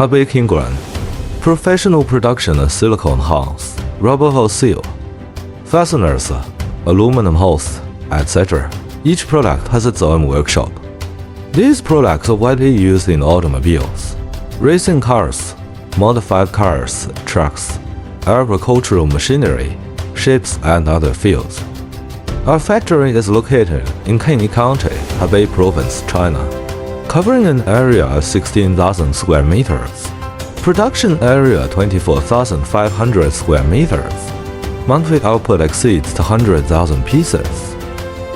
Hebei Kinglin. Professional production of silicone house, rubber hose seal, fasteners, aluminum hose, etc. Each product has its own workshop. These products are widely used in automobiles, racing cars, modified cars, trucks, agricultural machinery, ships, and other fields. Our factory is located in Kinglin County, Hebei Province, China, covering an area of 16,000 square meters. Production area 24,500 square meters. Monthly output exceeds 200,000 pieces.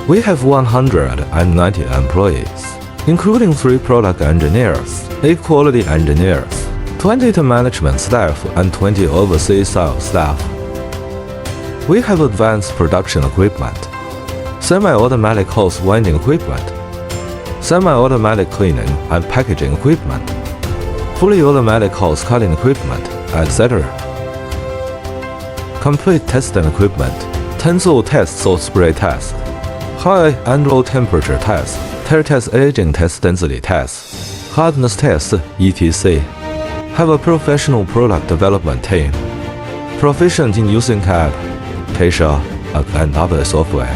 We have 190 employees, including 3 product engineers, 8 quality engineers, 20 management staff, and 20 overseas sales staff. We have advanced production equipment, semi-automatic hose winding equipment, semi-automatic cleaning and packaging equipment, fully automatic hose cutting equipment, etc. Complete testing equipment, tensile test salt spray test, high and low temperature test, tear test aging test density test, hardness test, etc. Have a professional product development team, proficient in using CAD, Tesha, and other software.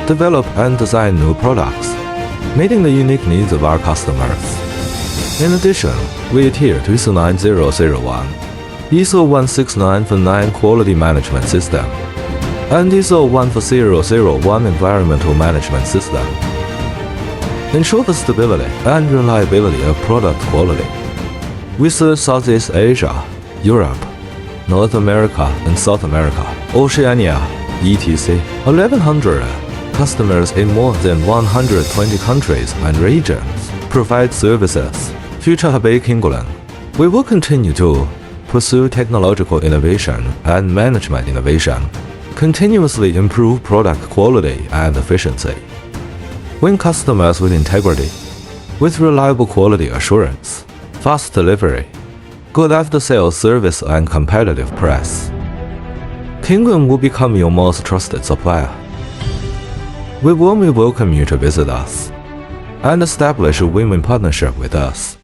Develop and design new products, meeting the unique needs of our customers. In addition, we adhere to ISO 9001, ISO 16949 Quality Management System, and ISO 14001 Environmental Management System. Ensure the stability and reliability of product quality. We serve Southeast Asia, Europe, North America, and South America, Oceania, etc. 1,100 customers in more than 120 countries and regions provide services. Future Hebei Kinglin. We will continue to pursue technological innovation and management innovation, continuously improve product quality and efficiency, win customers with integrity, with reliable quality assurance, fast delivery, good after-sales service, and competitive price. Kinglin will become your most trusted supplier. We warmly welcome you to visit us and establish a win-win partnership with us.